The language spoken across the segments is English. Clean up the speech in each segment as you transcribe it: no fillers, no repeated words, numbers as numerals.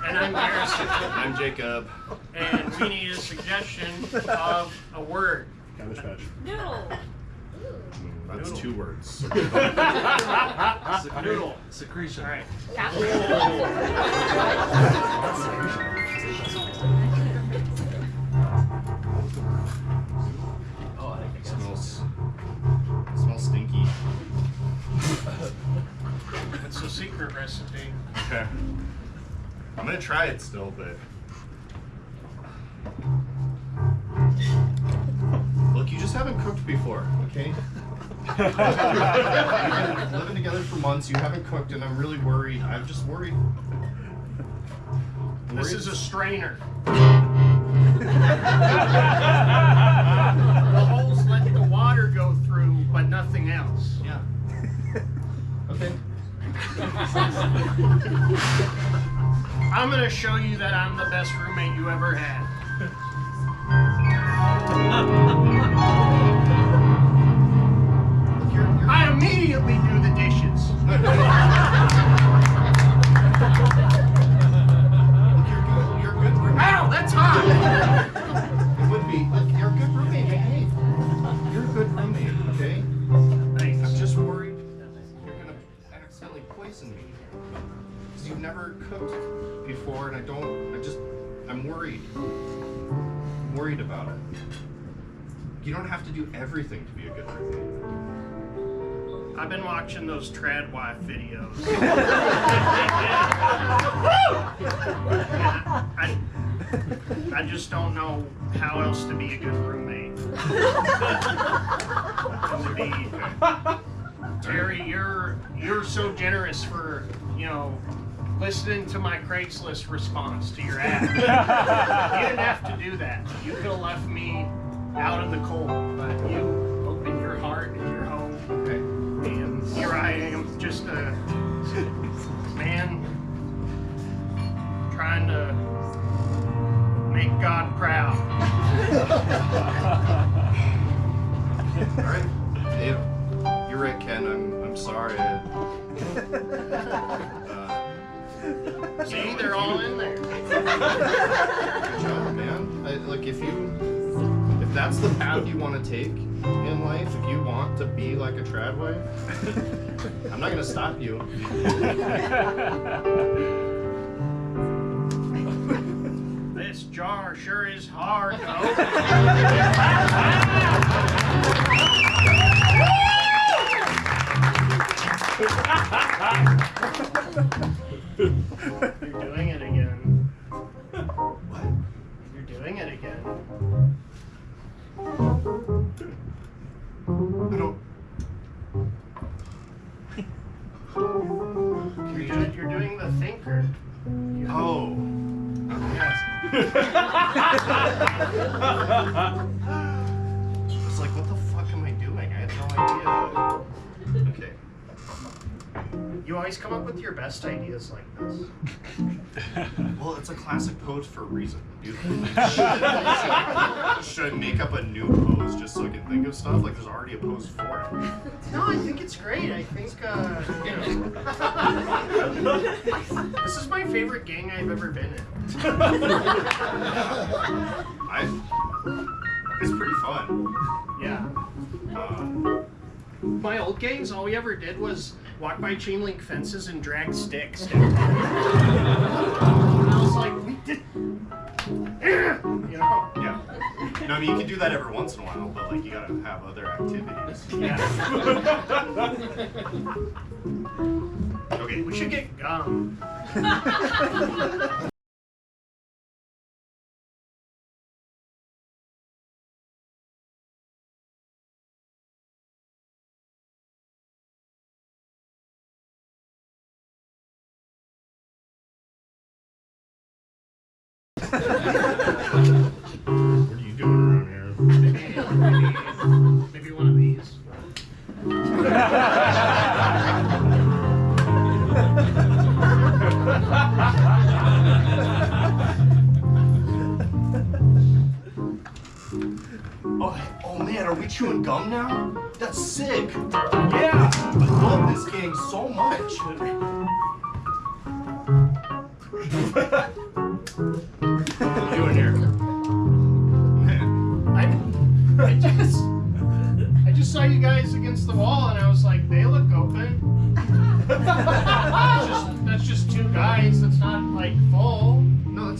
And I'm Harrison. I'm Jacob. And we need a suggestion of a word. Cabbage Patch. Noodle. That's Noodle. 2 words. Noodle. Secretion. All right. Oh, I think Smells stinky. It's a secret recipe. Okay. I'm gonna try it still, but look, you just haven't cooked before, okay? We've been living together for months. You haven't cooked, and I'm really worried. I'm just worried. This is a strainer. The holes let the water go through, but nothing else. Yeah. Okay. I'm gonna show you that I'm the best roommate you ever had. I immediately do the dishes. You're a good roommate. Ow, that's hot. It would be. Look, you're a good roommate. Hey, you're a good roommate, okay? Thanks. I'm just worried you're gonna accidentally poison me. Because you've never cooked before, and I'm worried. I'm worried about it. You don't have to do everything to be a good roommate. I've been watching those trad wife videos. I just don't know how else to be a good roommate. And to be, Terry, you're so generous for, listening to my Craigslist response to your ad. You didn't have to do that. You could have left me out in the cold, but you opened your heart and your home. Okay. And here I am, just a man trying to make God proud. All right. Hey, you're right, Ken. I'm sorry. See, they're all in there. Good job, man. If that's the path you want to take in life, if you want to be like a tradway, I'm not gonna stop you. This jar sure is hard to open. You're doing it again. What? You're doing it again. I don't. You're doing the thinker. Oh. Yes. I was like, what the fuck am I doing? I had no idea. Okay. You always come up with your best ideas like this. Well, it's a classic pose for a reason. Should I make up a new pose just so I can think of stuff? Like, there's already a pose for it. No, I think it's great. I think, this is my favorite gang I've ever been in. It's pretty fun. Yeah. My old gangs, all we ever did was walk by chain link fences and drag sticks. And I was like, we did, Yeah. No, I mean, you can do that every once in a while, but like, you gotta have other activities. Yeah. Okay. We should get gum. What are you doing around here? Maybe one of these. Oh man, are we chewing gum now? That's sick. Yeah. I love this game so much. What are you doing here? I just saw you guys against the wall, and I was like, they look open. That's just two guys. That's not like full. No,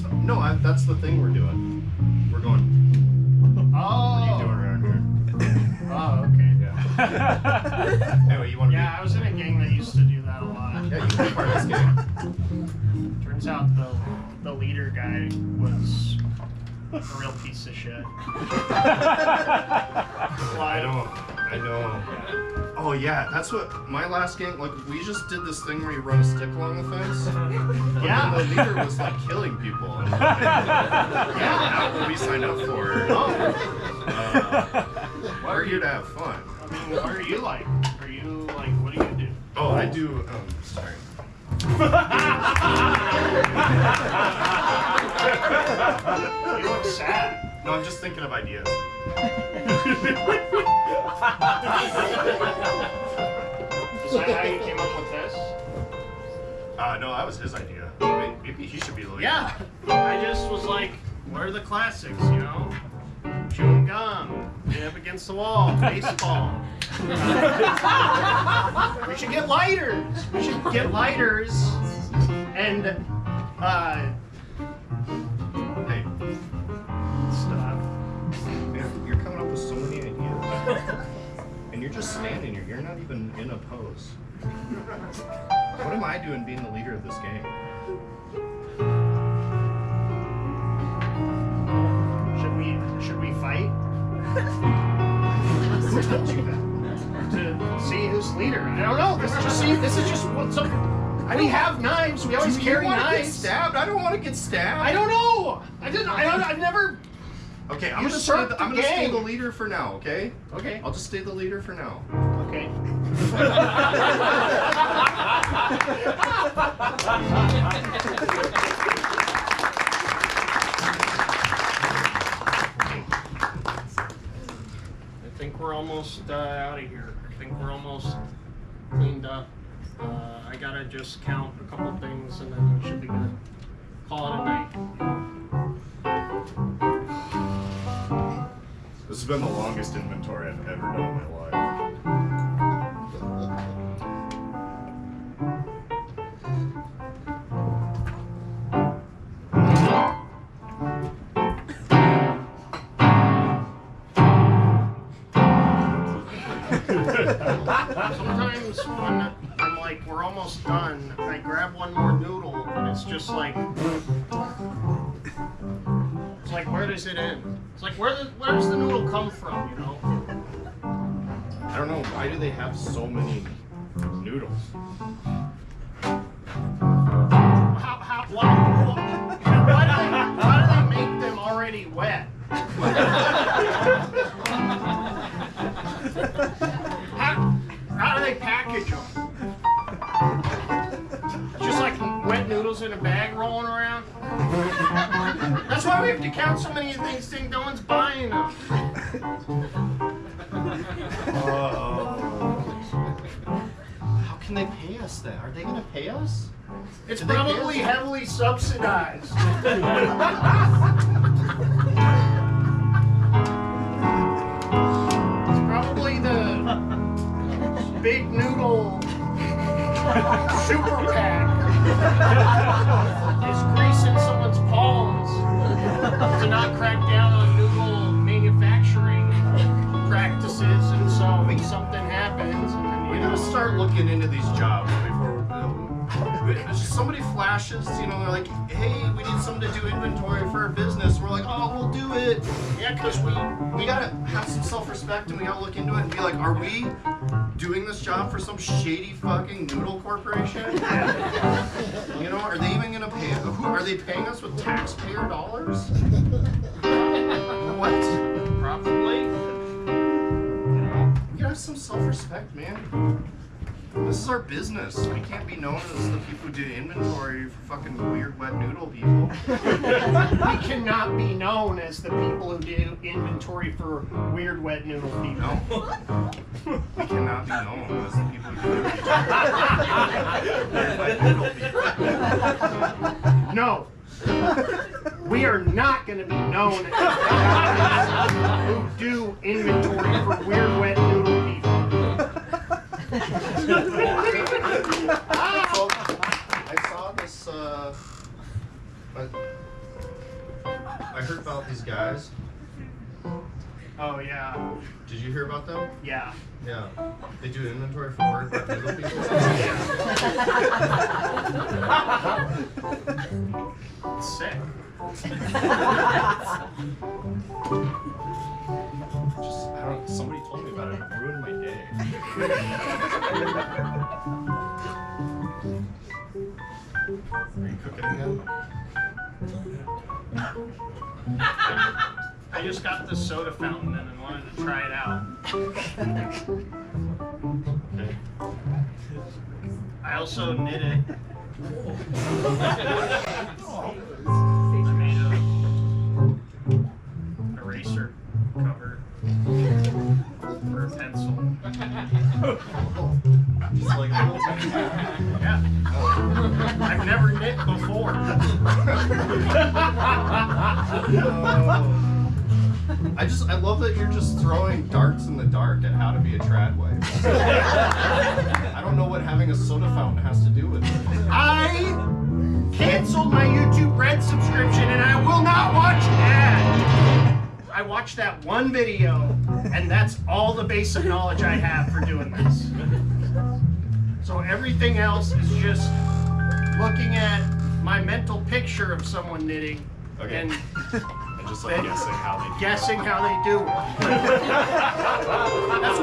that's the thing we're doing. We're going. Oh. What are you doing around here? Oh, okay. Yeah. Anyway, you want to? Yeah, I was in a gang that used to do that a lot. Yeah, you can be part of this game. Turns out the leader guy was a real piece of shit. I know. Oh yeah, that's what my last game. Like we just did this thing where you run a stick along the fence. Yeah. And the leader was like killing people. And, yeah, that's what we signed up for. We're here to have fun. I mean, what are you like? What do you do? Oh, I do. Sorry. You look sad. No, I'm just thinking of ideas. Is that how you came up with this? No, that was his idea. Maybe he should be the leader. Yeah. I just was like, what are the classics, you know? Chewing gum, get up against the wall, baseball. We should get lighters. And, Hey, stuff. man, you're coming up with so many ideas. And you're just standing here. You're not even in a pose. What am I doing being the leader of this game? Should we fight? Who told you that? To see who's leader? I don't know. This is just what's up. We have knives. We always carry Get knives. stabbed? I don't want to get stabbed. I don't know. I've never. Okay, I'm Usurped gonna the stay gang. the leader for now. Okay. Okay. I'll just stay the leader for now. Okay. I think we're almost out of here. I think we're almost cleaned up. I gotta just count a couple things and then we should be good. Call it a night. This has been the longest inventory I've ever done in my life. Sometimes when I'm like, we're almost done, I grab one more noodle and it's just like, it's like, where does it end? It's like, where does the noodle come from, you know? I don't know, why do they have so many noodles? Why do they make them already wet? How do they package them? Just like wet noodles in a bag rolling around? That's why we have to count so many of these things. No one's buying them. How can they pay us that? Are they gonna pay us? It's Do they pay probably us? heavily subsidized. It's probably the big noodle super pack is greasing someone's palms to not crack down on noodle manufacturing practices, and so something happens. And then, We gotta start looking into these jobs before somebody flashes, you know, they're like, hey, we need someone to do inventory for our business. We're like, oh, we'll do it. Yeah, because we gotta have some self-respect and we gotta look into it and be like, are we doing this job for some shady fucking noodle corporation? You know, are they even gonna pay? Are they paying us with taxpayer dollars? What? probably. You gotta have some self-respect, man. This is our business. We can't be known as the people who do inventory for fucking weird wet noodle people. We cannot be known as the people who do inventory for weird wet noodle people. No. We cannot be known as the people who do weird wet noodle people. No. We are not going to be known as the guys who do inventory for weird wet noodle people. So, I saw this, I heard about these guys. Oh, yeah. Did you hear about them? Yeah. Yeah. They do inventory for weird wet noodle people. It's sick. Just, I don't, somebody told me about it. It ruined my day. Are you cooking again? I just got this soda fountain and wanted to try it out. Okay. I also knit it. I made a eraser cover for a pencil. Just like a little tiny Yeah. I've never knit before. I love that you're just throwing darts in the dark at how to be a trad wife. I don't know what having a soda fountain has to do with it. I canceled my YouTube Red subscription and I will not watch ads. I watched that one video and that's all the basic knowledge I have for doing this. So everything else is just looking at my mental picture of someone knitting and Just like guessing how they do it. That's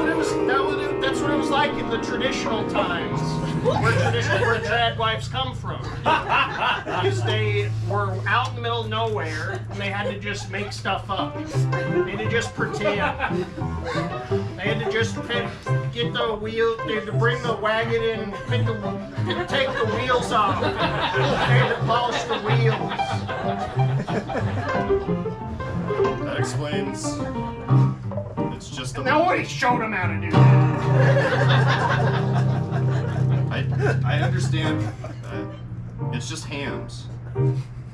what it was like in the traditional times, where trad wives come from. Because they were out in the middle of nowhere and they had to just make stuff up. They had to just pretend. They had to just get the wheel. They had to bring the wagon in and take the wheels off. They had to polish the wheels. That explains. It's just a. Nobody showed them how to do that. I understand that it's just hams,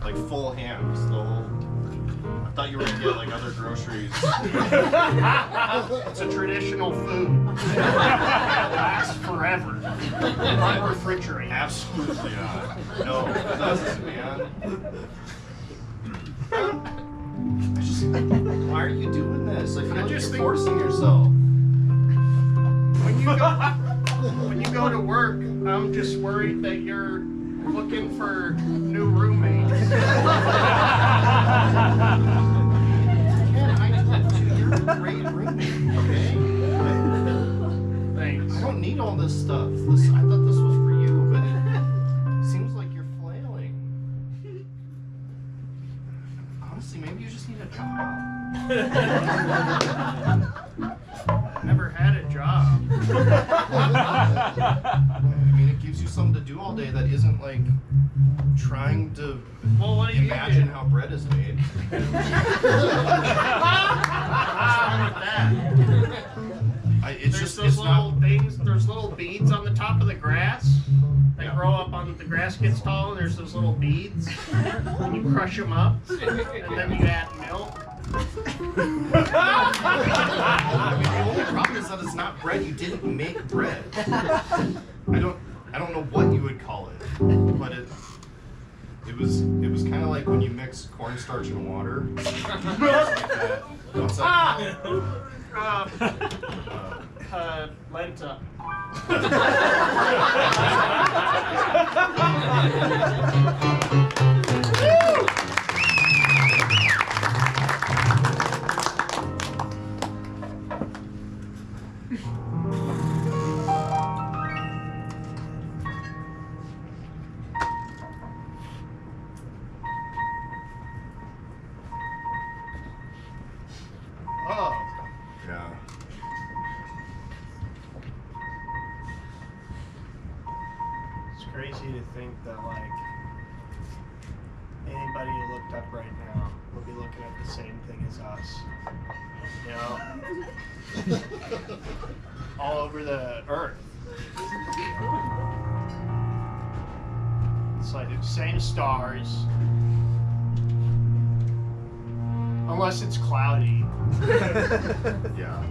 like full hams. The whole. I thought you were gonna get like other groceries. It's a traditional food. It lasts forever. Unrefrigerated. Absolutely not. No, it doesn't, man. Why are you doing this? I feel like you're forcing yourself. When you go to work, I'm just worried that you're looking for new roommates. You're a great roommate, okay? Thanks. I don't need all this stuff. I thought this was for you, but it seems like you're flailing. Honestly, maybe you just need a job. Never had a job. I mean, it gives you something to do all day that isn't like trying to Well, what do you imagine do? how bread is made. What's wrong with that? There's those little things, there's little beads on the top of the grass. They grow up on the grass gets tall and there's those little beads. And you crush them up and then you add milk. I mean, the only problem is that it's not bread. You didn't make bread. I don't know what you would call it, but it was kind of like when you mix cornstarch and water. What's that? Lenta. Oh. Yeah. It's crazy to think that, like, anybody who looked up right now will be looking at the same thing as us. You know? All over the earth. It's like the same stars. Unless it's cloudy. Yeah.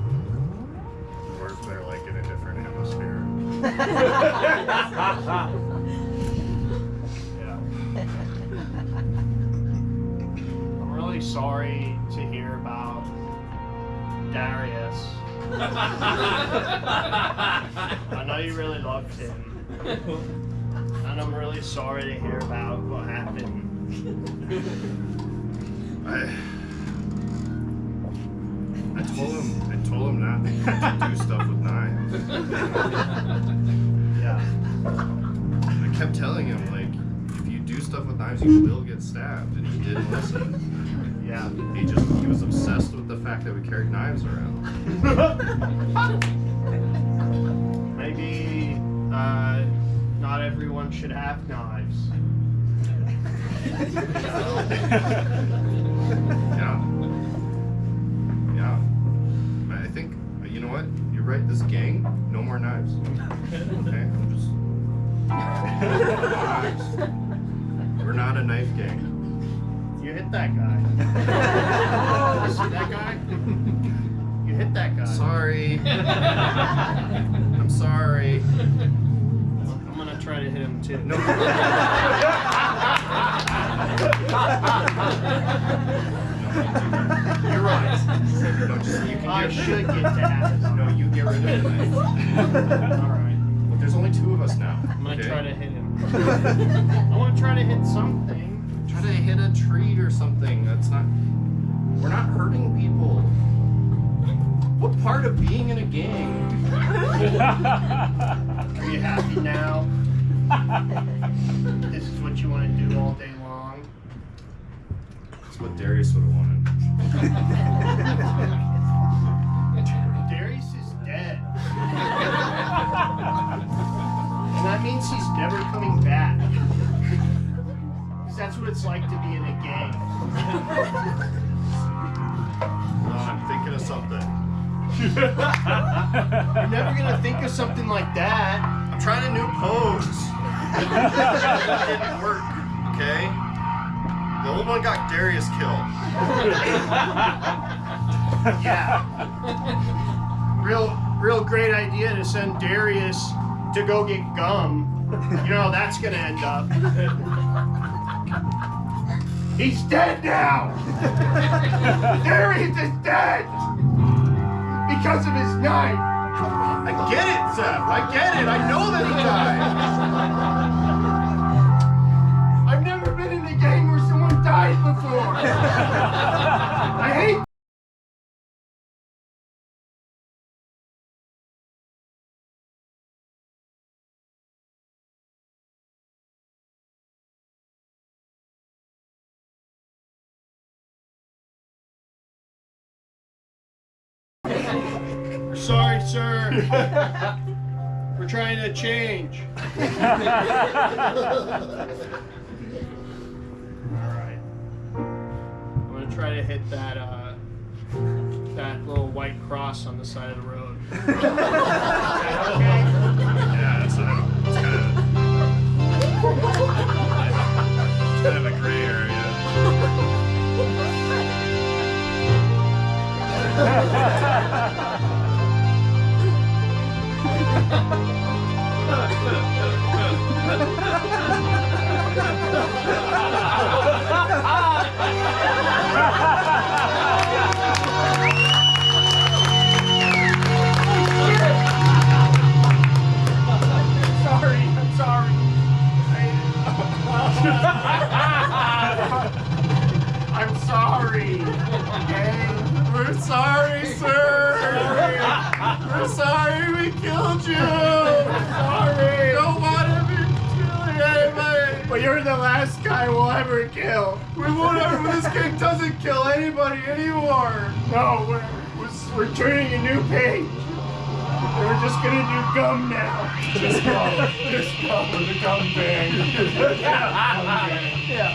Or if they're like in a different hemisphere. Yeah. I'm really sorry to hear about Darius. I know you really loved him. And I'm really sorry to hear about what happened. I told him not to do stuff with knives. Yeah. I kept telling him, like, if you do stuff with knives, you will get stabbed, and he didn't listen. Yeah. He was obsessed with the fact that we carried knives around. Maybe not everyone should have knives. Yeah. Yeah. I think, you know what? You're right, this gang, no more knives. Okay? I'm just... knives. We're not a knife gang. You hit that guy. You see that guy? You hit that guy. Sorry. I'm sorry. I'm gonna try to hit him too. No. You're right. No, just, you can I get should get to have it. No, you get rid of the knife. Alright. But there's only 2 of us now. I'm gonna okay? try to hit him. I wanna try to hit something. Try to hit a tree or something. That's not... We're not hurting people. What part of being in a gang? Are you happy now? This is what you want to do all day long? That's what Darius would have wanted. Darius is dead. And that means he's never coming back. Because that's what it's like to be in a gang. I'm thinking of something. You're never going to think of something like that. I'm trying a new pose. It didn't work, okay? The old one got Darius killed. Yeah. Real great idea to send Darius to go get gum. You know how that's gonna end up. He's dead now! Darius is dead! Because of his knife! I get it, Seth. I get it. I know that he died. I've never been in a gang where someone died before! I hate We're sorry, sir. We're trying to change. Alright. I'm gonna try to hit that that little white cross on the side of the road. Is that okay? Yeah, it's kind of a gray area. I'm sorry. I'm sorry. Okay? We're sorry, sir. We're sorry we killed you. Sorry. Don't want to be killing anybody. But you're the last guy we'll ever kill. We won't ever. This gang doesn't kill anybody anymore. No, we're turning a new page. And we're just gonna do gum now. Just gum. Just gum with a gum bang. Yeah.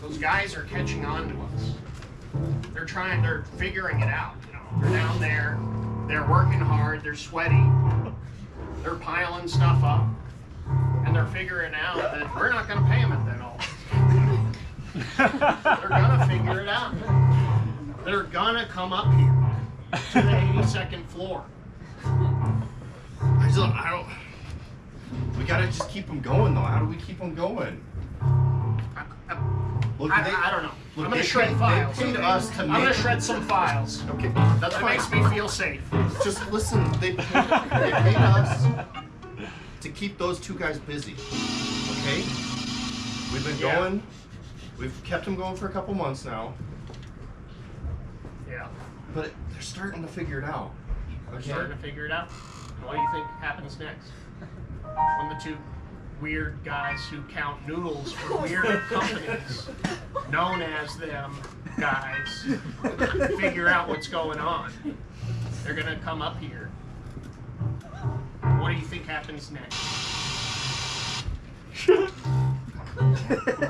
Those guys are catching on to us. they're figuring it out. You know, they're down there, they're working hard, they're sweaty, they're piling stuff up, and they're figuring out that we're not going to pay them at that all. They're gonna figure it out. They're gonna come up here to the 82nd floor. I don't. We gotta just keep them going though. How do we keep them going? Look, I don't know. Look, I'm gonna shred files. They paid us to I'm make. gonna shred some files. Okay, that's That fine. makes me feel safe. Just listen. They paid us to keep those two guys busy. Okay. We've been Yeah. going. We've kept them going for a couple months now, Yeah. but they're starting to figure it out. They're Okay. starting to figure it out. What do you think happens next? When the two weird guys who count noodles for weird companies, known as them guys, figure out what's going on. They're gonna come up here. What do you think happens next?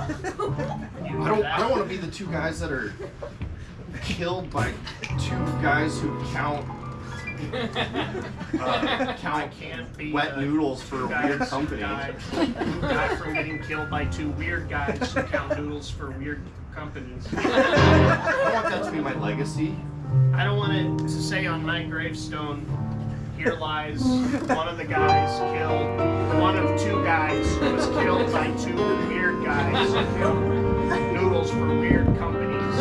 I don't want to be the two guys that are killed by two guys who count I count can't be wet the noodles for two a weird guys company. who died from getting killed by two weird guys who count noodles for weird companies. I want that to be my legacy. I don't want it to say on my gravestone, here lies one of the guys killed, one of two guys who was killed by two weird guys who count noodles for weird companies,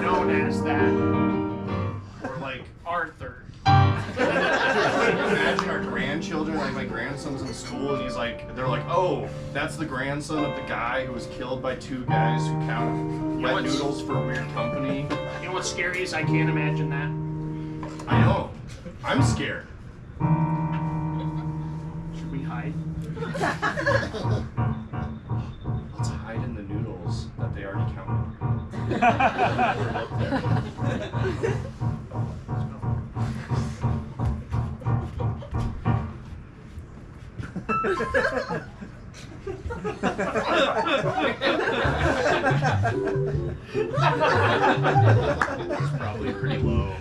known as that, or like Arthur. Imagine our grandchildren, like my grandson's in school, and they're like, oh, that's the grandson of the guy who was killed by two guys who count wet what's- noodles for a weird company. You know what's scary is I can't imagine that. I know. I'm scared. Should we hide? Let's hide in the noodles that they already counted. It's probably pretty low.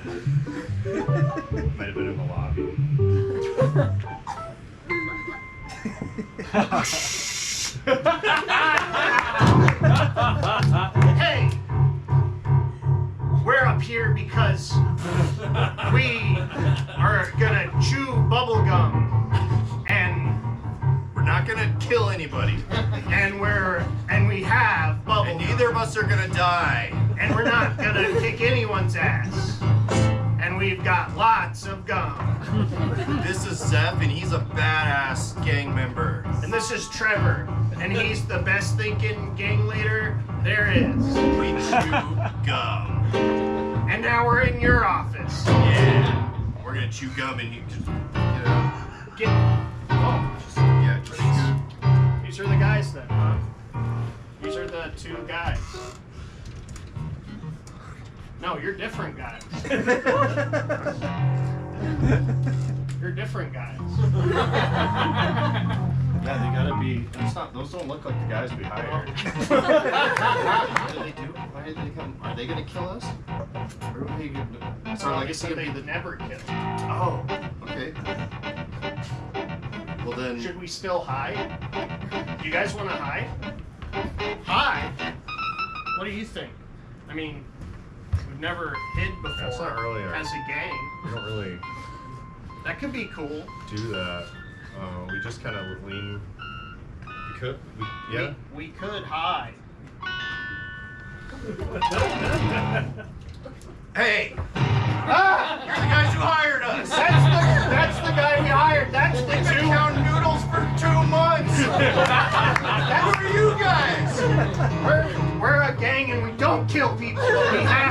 Might have been in the lobby. Hey! We're up here because we are gonna chew bubblegum and We're not gonna kill anybody. and we have And bubblegum. neither of us are gonna die. And we're not gonna kick anyone's ass. And we've got lots of gum. This is Zeph, and he's a badass gang member. And this is Trevor, and he's the best thinking gang leader there is. We chew gum. And now we're in your office. Yeah. We're gonna chew gum and you just Get, oh, these are the guys then, huh? These are the two guys. No, you're different guys. You're different guys. Yeah, they gotta be. Those don't look like the guys we hired. What do they do? Why did they come? Are they gonna kill us? Or are they gonna? So Well, like they it's said gonna be they'd the. never kill. Oh, okay. Well then. Should we still hide? Do you guys want to hide? Hide? What do you think? I mean, we've never hid before That's not really as a gang. We don't really That could be cool. do that. We just kind of lean. We could. Yeah. We could hide. Hey! Ah! You're the guys who hired us. That's the guy we hired. That's the We've been two. counting noodles for 2 months. Who are you guys? We're a gang and we don't kill people, but we have